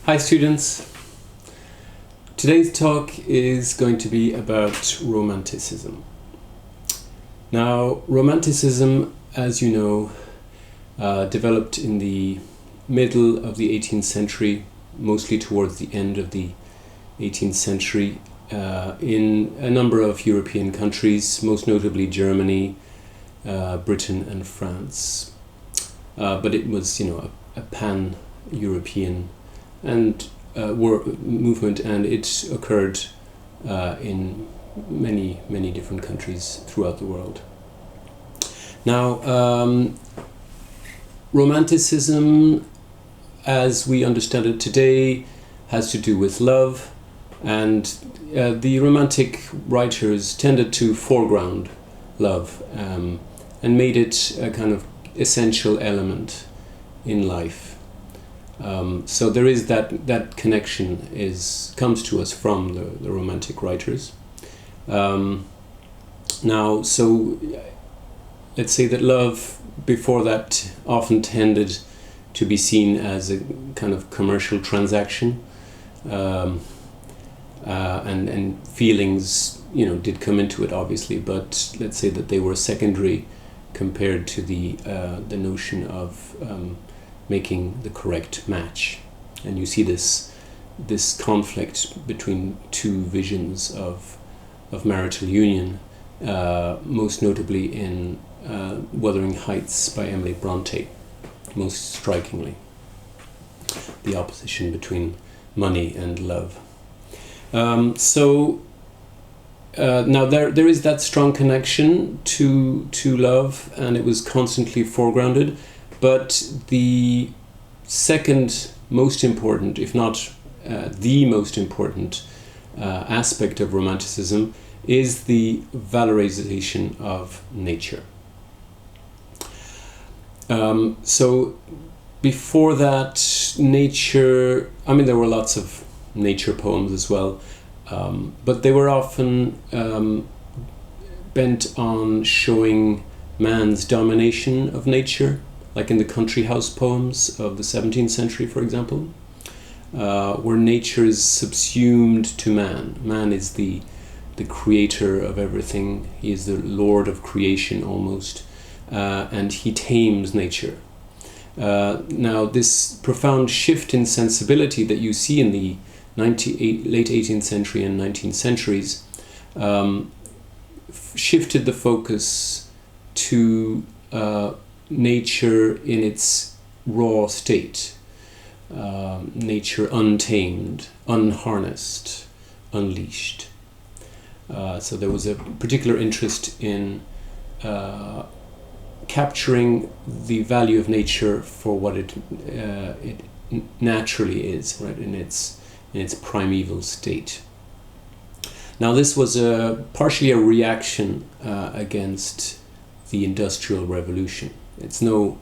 Hi students, today's talk is going to be about Romanticism. Now, Romanticism, as you know, developed in the middle of the 18th century, mostly towards the end of the 18th century, in a number of European countries, most notably Germany, Britain and France. But it was, a pan-European and movement, and it occurred in many different countries throughout the world. Now, Romanticism, as we understand it today, has to do with love, and the Romantic writers tended to foreground love and made it a kind of essential element in life. So there is that connection comes to us from the Romantic writers. Now, so let's say that love before that often tended to be seen as a kind of commercial transaction, and feelings, did come into it obviously, but let's say that they were secondary compared to the notion of making the correct match. And you see this conflict between two visions of marital union, most notably in Wuthering Heights by Emily Bronte, most strikingly. The opposition between money and love. Now there is that strong connection to love, and it was constantly foregrounded. But the second most important, if not the most important aspect of Romanticism is the valorization of nature. So before that, nature, there were lots of nature poems as well, but they were often bent on showing man's domination of nature, like in the country house poems of the 17th century, for example, where nature is subsumed to man. Man is the creator of everything. He is the lord of creation almost, and he tames nature. Now, this profound shift in sensibility that you see in the late 18th century and 19th centuries shifted the focus to nature in its raw state, nature untamed, unharnessed, unleashed. So there was a particular interest in capturing the value of nature for what it naturally is, right, in its primeval state. Now, this was partially a reaction against the Industrial Revolution. It's not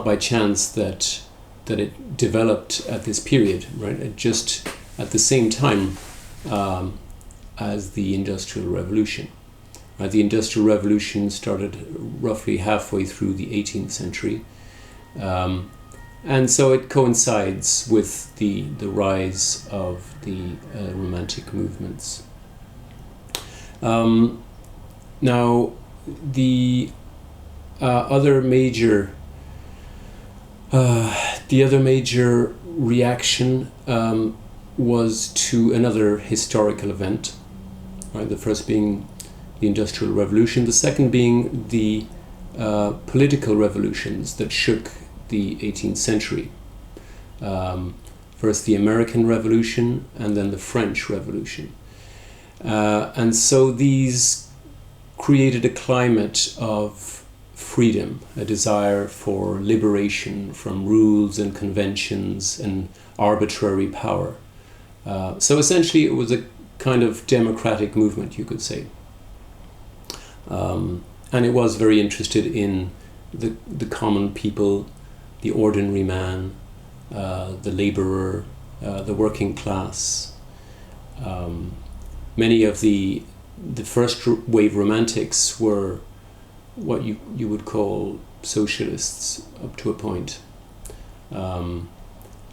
by chance that it developed at this period, right? Just at the same time as the Industrial Revolution. The Industrial Revolution started roughly halfway through the 18th century, and so it coincides with the rise of the Romantic movements. Now, the other major reaction was to another historical event, right? The first being the Industrial Revolution, the second being the political revolutions that shook the 18th century. First the American Revolution and then the French Revolution. And so these created a climate of freedom, a desire for liberation from rules and conventions and arbitrary power. So essentially it was a kind of democratic movement, you could say. And it was very interested in the common people, the ordinary man, the laborer, the working class. Many of the first wave romantics were what you would call socialists up to a point.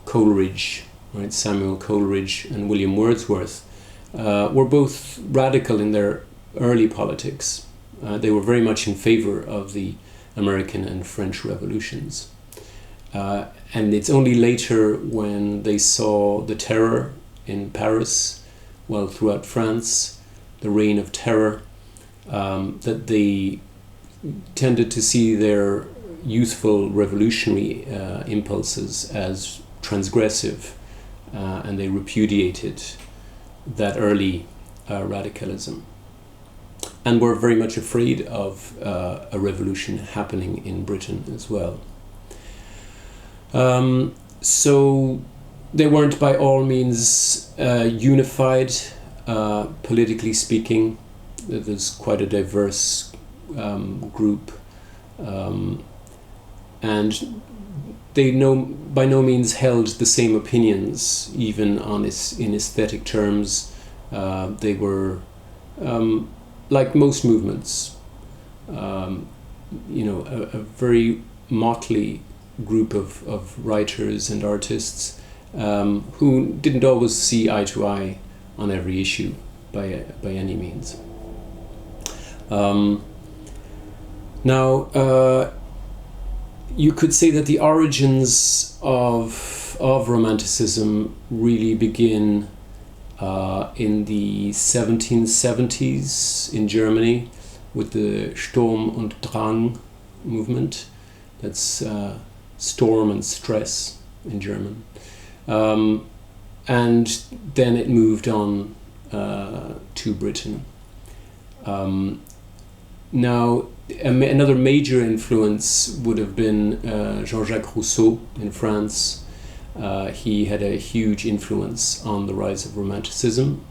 Coleridge, right? Samuel Coleridge and William Wordsworth were both radical in their early politics. They were very much in favor of the American and French revolutions. And it's only later when they saw the terror in Paris, well, throughout France, the reign of terror, that they tended to see their youthful revolutionary impulses as transgressive, and they repudiated that early radicalism, and were very much afraid of a revolution happening in Britain as well. So they weren't by all means unified, politically speaking. There's quite a diverse group, and they by no means held the same opinions, even in aesthetic terms. They were, like most movements, a very motley group of writers and artists who didn't always see eye to eye on every issue by any means. Now, you could say that the origins of Romanticism really begin in the 1770s in Germany with the Sturm und Drang movement. That's storm and stress in German. And then it moved on to Britain. Now, another major influence would have been Jean-Jacques Rousseau in France. He had a huge influence on the rise of Romanticism.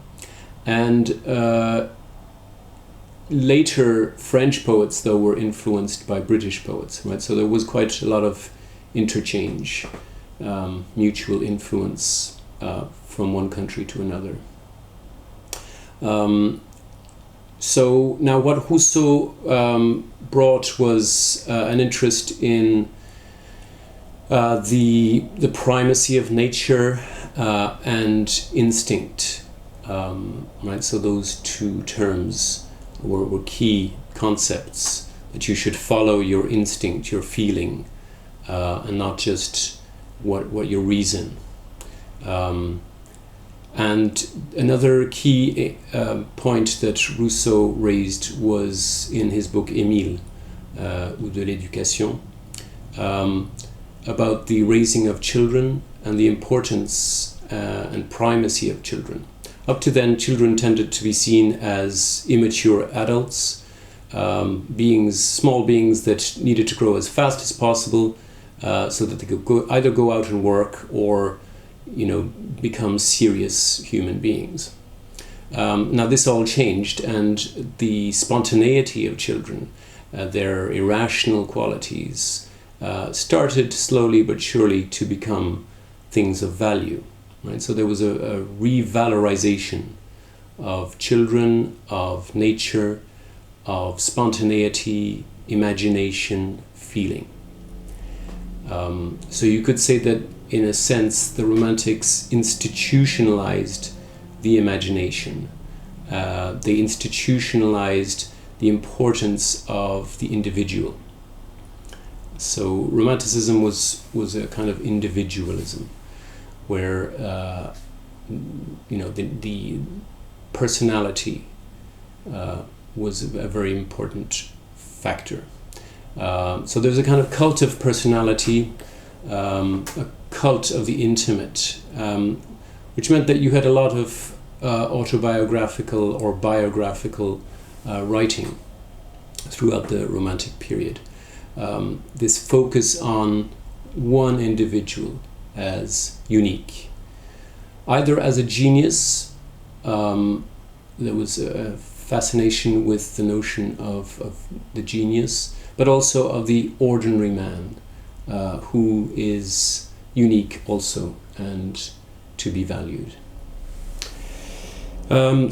And later French poets, though, were influenced by British poets, right? So there was quite a lot of interchange, mutual influence from one country to another. So now what Rousseau brought was an interest in the primacy of nature and instinct, right? So those two terms were key concepts, that you should follow your instinct, your feeling, and not just what your reason. And another key point that Rousseau raised was in his book Émile, ou de l'éducation, about the raising of children and the importance and primacy of children. Up to then, children tended to be seen as immature adults, small beings that needed to grow as fast as possible so that they could either go out and work or become serious human beings. Now this all changed, and the spontaneity of children, their irrational qualities, started slowly but surely to become things of value, right? So there was a revalorization of children, of nature, of spontaneity, imagination, feeling. So you could say that, in a sense, the Romantics institutionalized the imagination. They institutionalized the importance of the individual. So Romanticism was a kind of individualism, where the personality was a very important factor. So there's a kind of cult of personality, a cult of the intimate, which meant that you had a lot of autobiographical or biographical writing throughout the Romantic period. This focus on one individual as unique, either as a genius. There was a fascination with the notion of the genius, but also of the ordinary man, who is unique also and to be valued.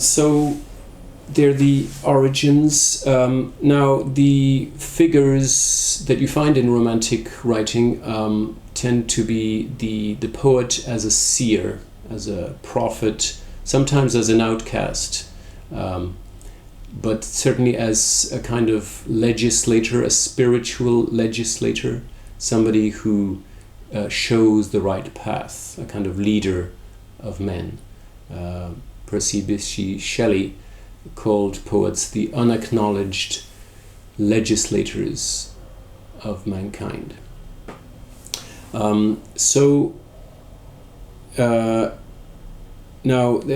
So they're the origins. Now the figures that you find in Romantic writing tend to be the poet as a seer, as a prophet, sometimes as an outcast, but certainly as a kind of legislator, a spiritual legislator, somebody who shows the right path, a kind of leader of men. Percy Bysshe Shelley called poets the unacknowledged legislators of mankind. Now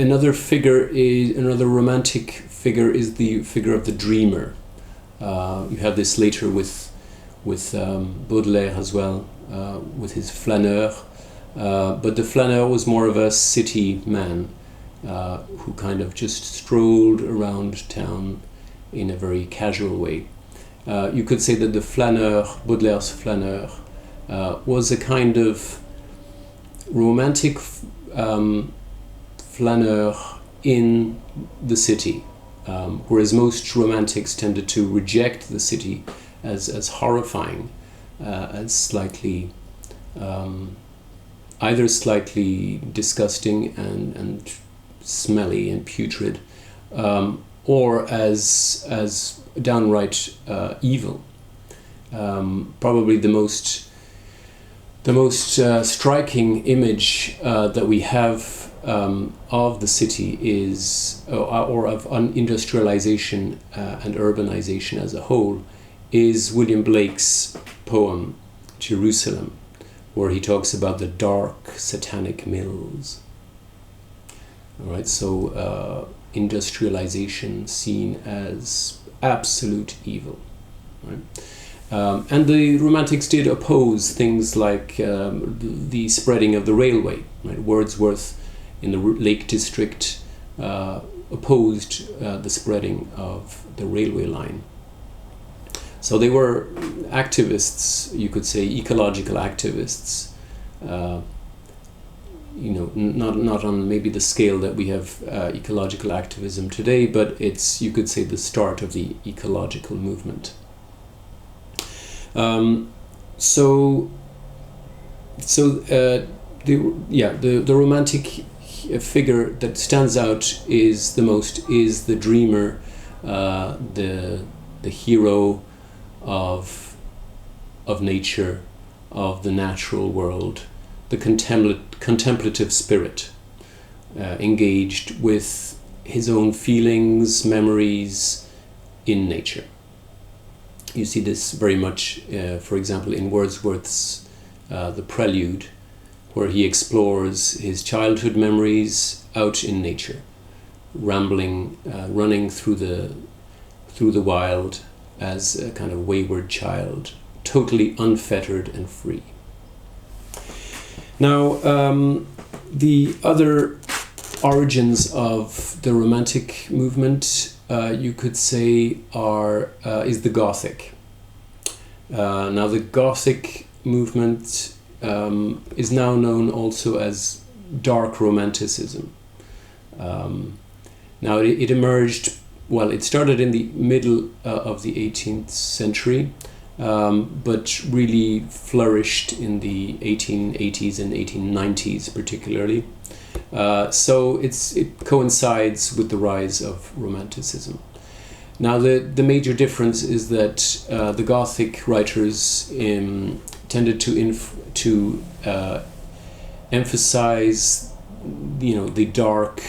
another romantic figure is the figure of the dreamer. You have this later with Baudelaire as well, with his flâneur. But the flâneur was more of a city man who kind of just strolled around town in a very casual way. You could say that the flâneur, Baudelaire's flâneur, was a kind of romantic flâneur in the city, whereas most romantics tended to reject the city as horrifying, as slightly either slightly disgusting and smelly and putrid, or as downright evil. Probably the most striking image that we have of the city is, or of industrialization and urbanization as a whole, is William Blake's poem Jerusalem, where he talks about the dark satanic mills. All right, so industrialization seen as absolute evil. Right? And the Romantics did oppose things like the spreading of the railway. Right? Wordsworth in the Lake District opposed the spreading of the railway line. So they were activists, you could say, ecological activists. Not on maybe the scale that we have ecological activism today, but it's, you could say, the start of the ecological movement. The romantic figure that stands out is the dreamer, the hero of nature, of the natural world, the contemplative spirit, engaged with his own feelings, memories in nature. You see this very much, for example, in Wordsworth's The Prelude, where he explores his childhood memories out in nature, rambling, running through the wild as a kind of wayward child, totally unfettered and free. Now, the other origins of the Romantic movement, you could say, is the Gothic. Now, the Gothic movement is now known also as dark Romanticism. Now, it emerged, well, it started in the middle of the 18th century, but really flourished in the 1880s and 1890s particularly. So it coincides with the rise of Romanticism. Now the major difference is that the Gothic writers tended to emphasize, the dark,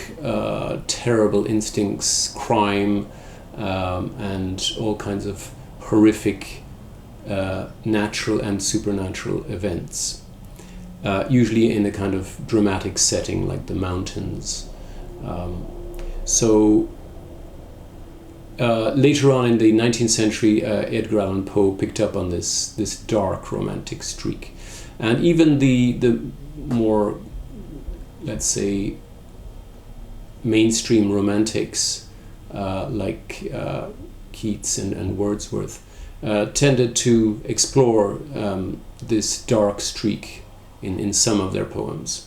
terrible instincts, crime, and all kinds of horrific natural and supernatural events, usually in a kind of dramatic setting like the mountains. Later on in the 19th century, Edgar Allan Poe picked up on this dark romantic streak, and even the more, let's say, mainstream romantics like Keats and Wordsworth tended to explore this dark streak in some of their poems.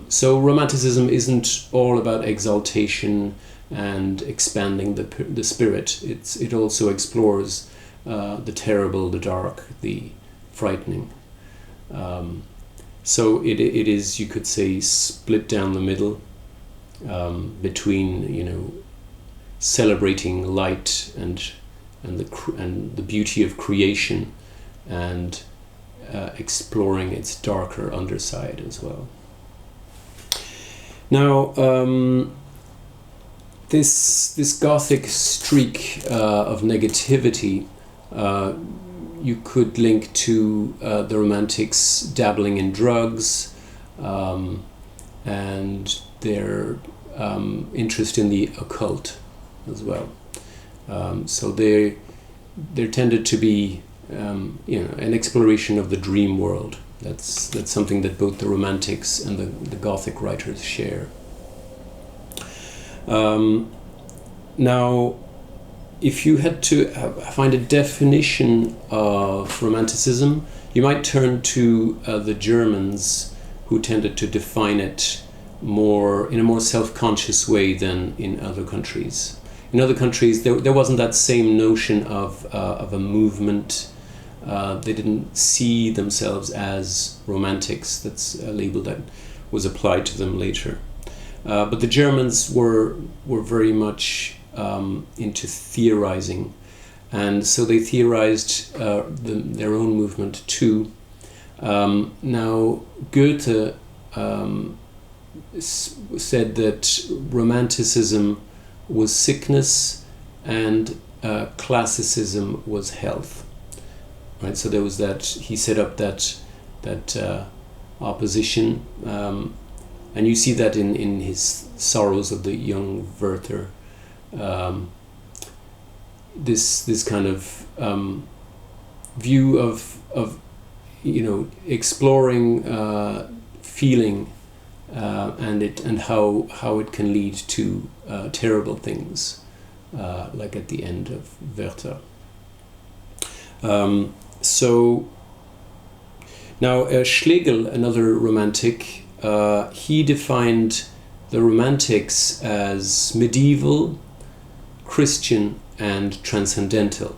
So Romanticism isn't all about exaltation and expanding the spirit. It also explores the terrible, the dark, the frightening. So it is, you could say, split down the middle between, you know, celebrating light and the beauty of creation, and exploring its darker underside as well. Now, this Gothic streak of negativity you could link to the Romantics dabbling in drugs and their interest in the occult as well. So there tended to be you know, an exploration of the dream world. That's something that both the Romantics and the Gothic writers share. Now, if you had to find a definition of Romanticism, you might turn to the Germans, who tended to define it in a more self-conscious way than in other countries. In other countries, there wasn't that same notion of a movement. They didn't see themselves as romantics. That's a label that was applied to them later. But the Germans were very much into theorizing, and so they theorized their own movement too. Now, Goethe said that Romanticism was sickness and classicism was health. Right, so there was that. He set up that opposition, and you see that in his Sorrows of the Young Werther. This kind of view of you know, exploring feeling and how it can lead to terrible things, like at the end of Werther. So now Schlegel, another Romantic, he defined the Romantics as medieval, Christian, and transcendental,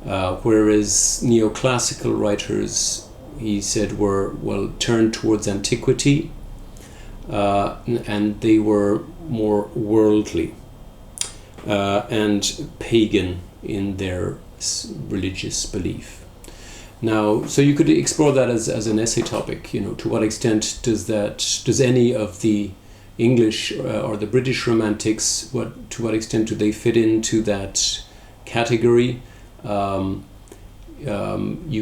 whereas neoclassical writers, he said, were turned towards antiquity, and they were more worldly and pagan in their religious belief. Now, so you could explore that as an essay topic. You know, to what extent does any of the English or the British Romantics, to what extent do they fit into that category? You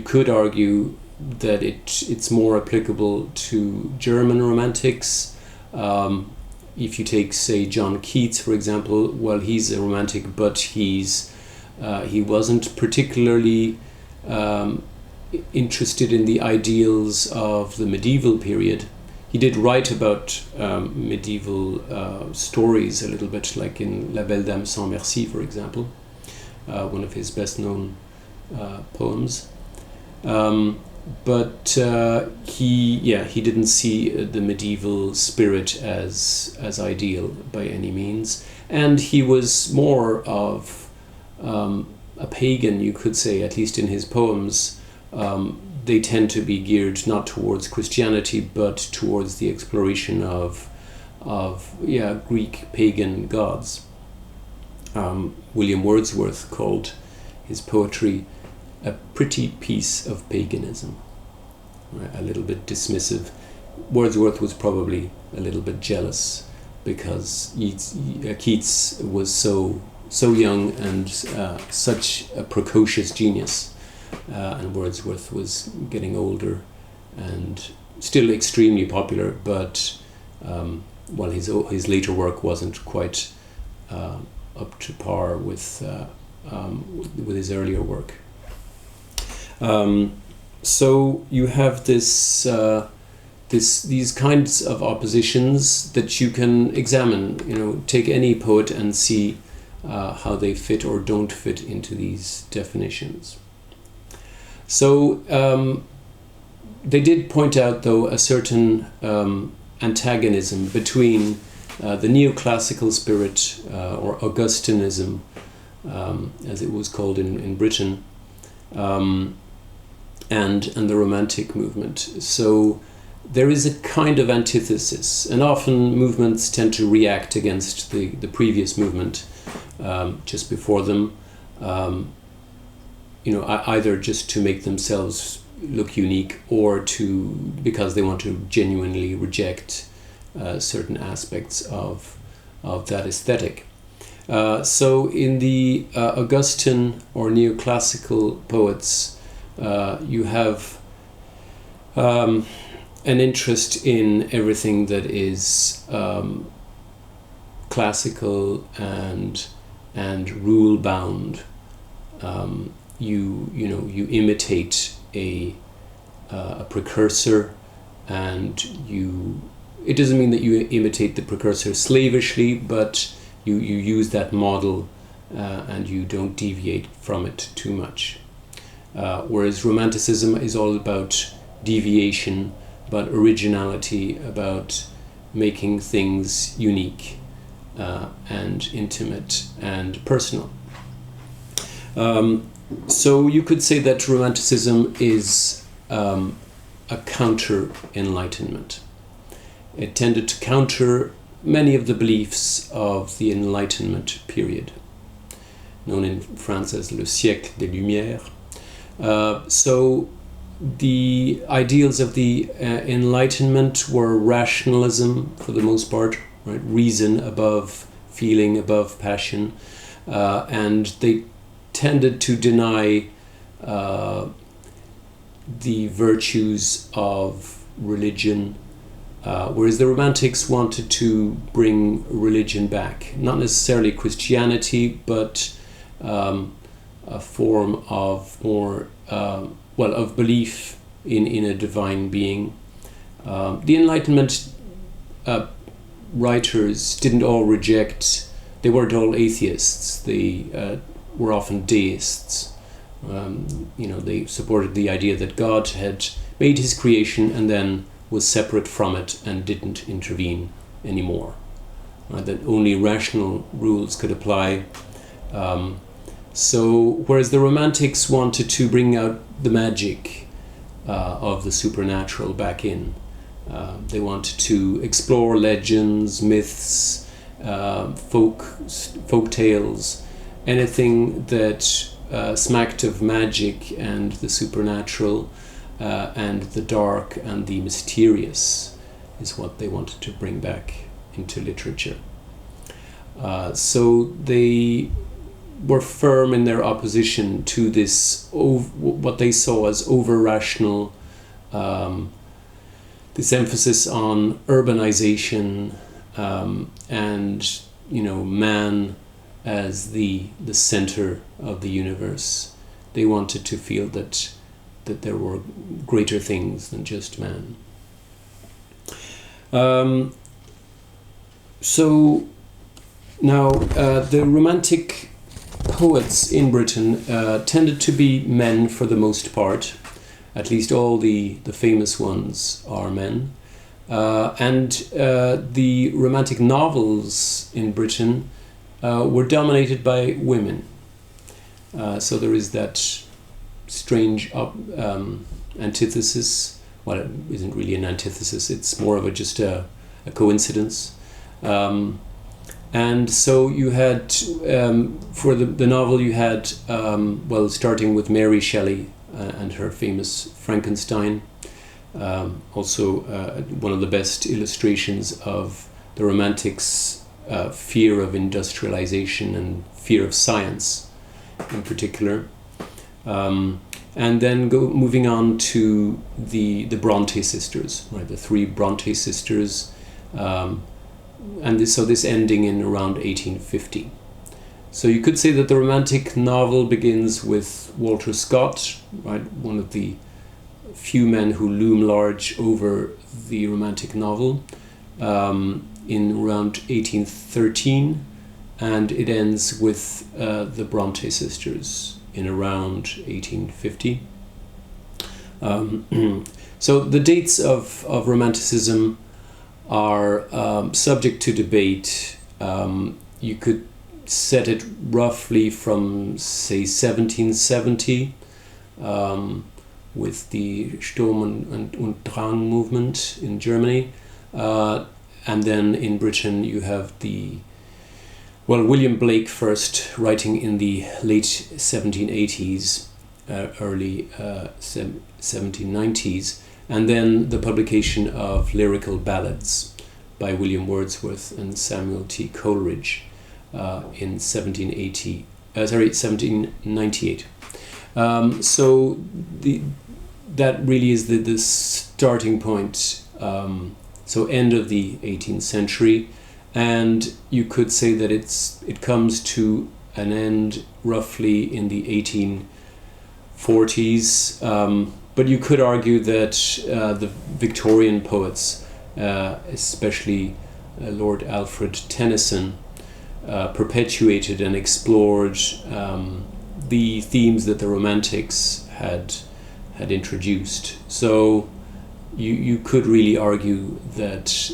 could argue that it's more applicable to German Romantics. If you take, say, John Keats, for example, well, he's a Romantic, but he wasn't particularly interested in the ideals of the medieval period. He did write about medieval stories a little bit, like in La Belle Dame sans Merci, for example, one of his best-known poems. But he didn't see the medieval spirit as ideal by any means, and he was more of a pagan, you could say, at least in his poems. They tend to be geared not towards Christianity, but towards the exploration of Greek pagan gods. William Wordsworth called his poetry a pretty piece of paganism, right? A little bit dismissive. Wordsworth was probably a little bit jealous because Keats was so young and such a precocious genius, and Wordsworth was getting older and still extremely popular, but his later work wasn't quite up to par with his earlier work. So you have these kinds of oppositions that you can examine. You know, take any poet and see how they fit or don't fit into these definitions. So they did point out, though, a certain antagonism between the neoclassical spirit, or Augustinism, as it was called in Britain, and the Romantic movement. So there is a kind of antithesis, and often movements tend to react against the previous movement just before them, either just to make themselves look unique or because they want to genuinely reject certain aspects of that aesthetic. So in the Augustan or neoclassical poets, you have an interest in everything that is classical and rule bound. You imitate a precursor, and it doesn't mean that you imitate the precursor slavishly, but you use that model and you don't deviate from it too much. Whereas Romanticism is all about deviation, about originality, about making things unique and intimate and personal. So you could say that Romanticism is a counter-Enlightenment. It tended to counter many of the beliefs of the Enlightenment period, known in France as le siècle des Lumières. So the ideals of the Enlightenment were rationalism for the most part, right? Reason above feeling, above passion, and they tended to deny the virtues of religion, whereas the Romantics wanted to bring religion back, not necessarily Christianity, but a form of more of belief in a divine being. The Enlightenment writers didn't all reject. They weren't all atheists. They were often deists. They supported the idea that God had made his creation and then was separate from it and didn't intervene anymore. That only rational rules could apply. Whereas the Romantics wanted to bring out the magic of the supernatural back in. They wanted to explore legends, myths, folk tales, anything that smacked of magic and the supernatural and the dark and the mysterious is what they wanted to bring back into literature. So they were firm in their opposition to this, what they saw as over-rational, this emphasis on urbanization and man as the center of the universe. They wanted to feel that there were greater things than just man. So now the Romantic poets in Britain tended to be men for the most part. At least all the famous ones are men. And the Romantic novels in Britain were dominated by women. So there is that strange antithesis. Well, it isn't really an antithesis, it's more of just a coincidence. And so you had, for the novel, you had, starting with Mary Shelley and her famous Frankenstein, also one of the best illustrations of the Romantics' fear of industrialization and fear of science in particular. And then moving on to the Bronte sisters, right? The three Bronte sisters, and this ending in around 1850. So you could say that the Romantic novel begins with Walter Scott, right? One of the few men who loom large over the Romantic novel, in around 1813, and it ends with the Bronte sisters in around 1850. So the dates of Romanticism are subject to debate. You could set it roughly from, say, 1770 with the Sturm und Drang movement in Germany. And then in Britain you have William Blake first, writing in the late 1780s, early 1790s, and then the publication of lyrical ballads by William Wordsworth and Samuel T. Coleridge in 1798. So that really is the starting point. So end of the 18th century, and you could say that it comes to an end roughly in the 1840s. But you could argue that the Victorian poets, especially Lord Alfred Tennyson, perpetuated and explored the themes that the Romantics had introduced. So you could really argue that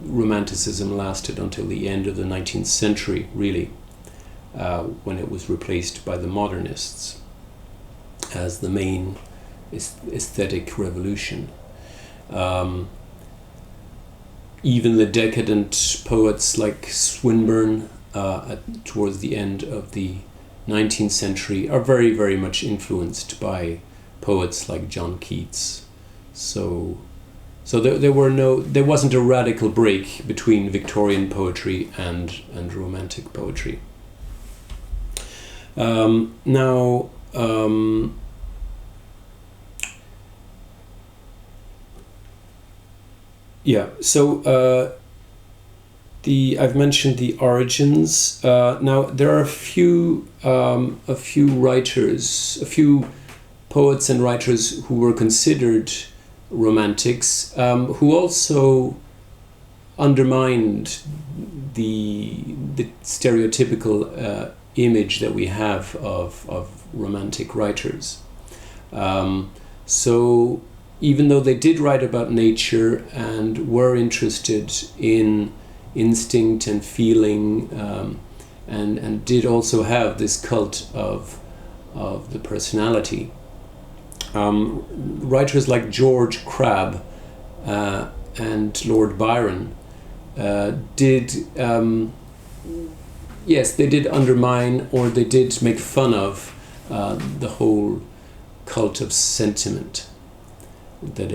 Romanticism lasted until the end of the 19th century, really, when it was replaced by the Modernists as the main aesthetic revolution. Even the decadent poets like Swinburne towards the end of the 19th century are very, very much influenced by poets like John Keats. So there wasn't a radical break between Victorian poetry and Romantic poetry. I've mentioned the origins. Now there are a few writers, a few poets and writers who were considered Romantics, who also undermined the stereotypical image that we have of Romantic writers. So even though they did write about nature and were interested in instinct and feeling, and did also have this cult of the personality, writers like George Crabbe and Lord Byron did undermine, or they did make fun of the whole cult of sentiment that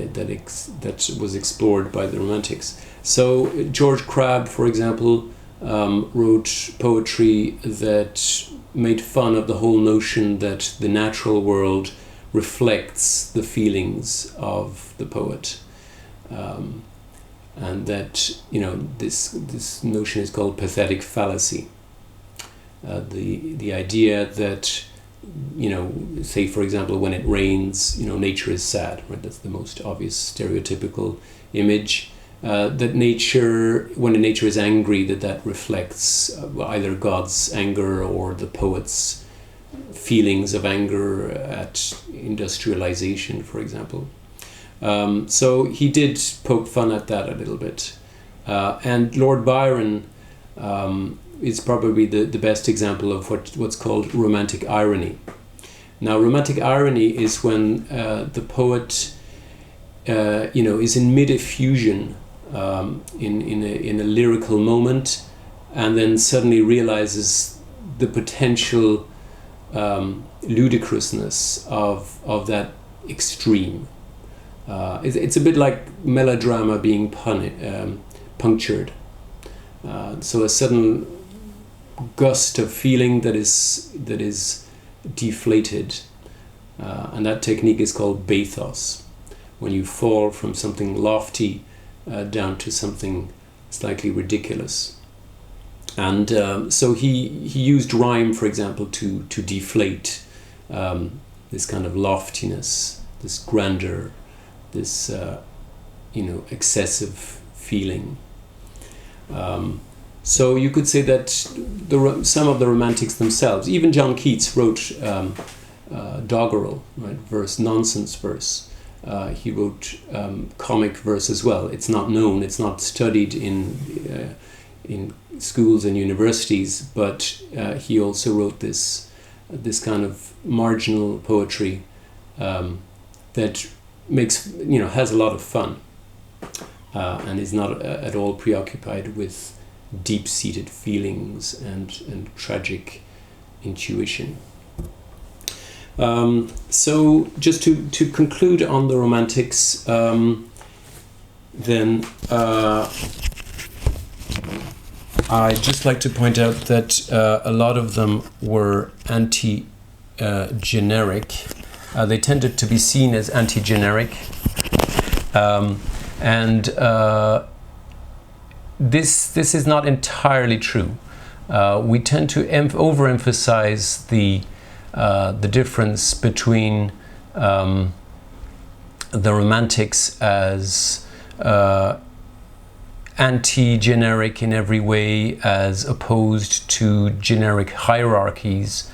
was explored by the Romantics. So George Crabbe, for example, wrote poetry that made fun of the whole notion that the natural world reflects the feelings of the poet, and that this notion is called pathetic fallacy. The idea that say for example when it rains, nature is sad, right? That's the most obvious stereotypical image. That nature, when nature is angry, that reflects either God's anger or the poet's feelings of anger at industrialization, for example. So he did poke fun at that a little bit. And Lord Byron is probably the best example of what's called romantic irony. Now, romantic irony is when the poet is in mid-effusion in a lyrical moment, and then suddenly realizes the potential ludicrousness of that extreme. It's a bit like melodrama being punctured. So a sudden gust of feeling that is deflated, and that technique is called bathos, when you fall from something lofty down to something slightly ridiculous. And so he used rhyme, for example, to deflate this kind of loftiness, this grandeur, this excessive feeling. So you could say that some of the Romantics themselves, even John Keats wrote doggerel, right, verse, nonsense verse. He wrote comic verse as well. It's not known, it's not studied in schools and universities, but he also wrote this kind of marginal poetry that that makes, has a lot of fun, and is not at all preoccupied with deep-seated feelings and tragic intuition. So just to conclude on the Romantics, then I'd just like to point out that a lot of them were anti-generic. They tended to be seen as anti-generic, and this is not entirely true. We tend to overemphasize the difference between the Romantics as anti-generic in every way, as opposed to generic hierarchies,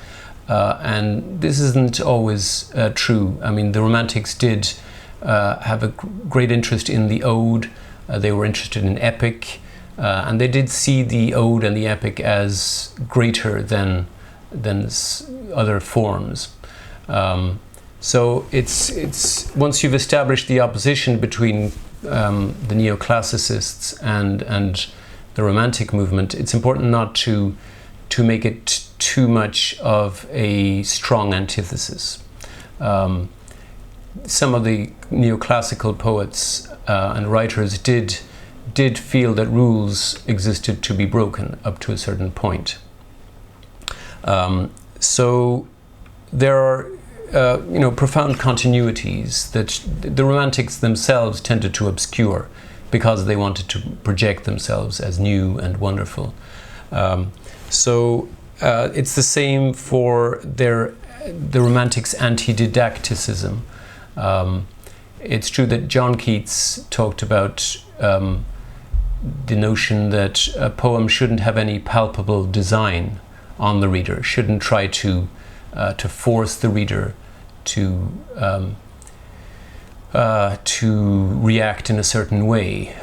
and this isn't always true. I mean, the Romantics did have a great interest in the ode. They were interested in epic, and they did see the ode and the epic as greater than other forms. So it's once you've established the opposition between the neoclassicists and the Romantic movement, it's important not to make it too much of a strong antithesis. Some of the neoclassical poets and writers did feel that rules existed to be broken up to a certain point. So there are profound continuities that the Romantics themselves tended to obscure because they wanted to project themselves as new and wonderful. So it's the same for the Romantics' anti-didacticism. It's true that John Keats talked about the notion that a poem shouldn't have any palpable design on the reader, shouldn't try to force the reader to react in a certain way,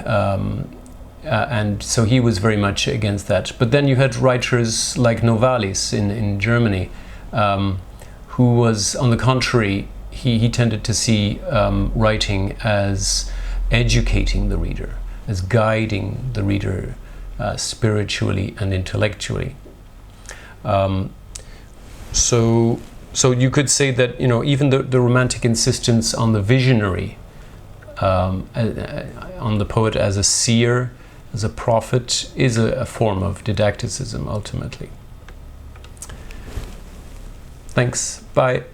and so he was very much against that. But then you had writers like Novalis in Germany, who was, on the contrary, he tended to see writing as educating the reader, as guiding the reader spiritually and intellectually. So you could say that even the Romantic insistence on the visionary, on the poet as a seer, as a prophet, is a form of didacticism ultimately. Thanks. Bye.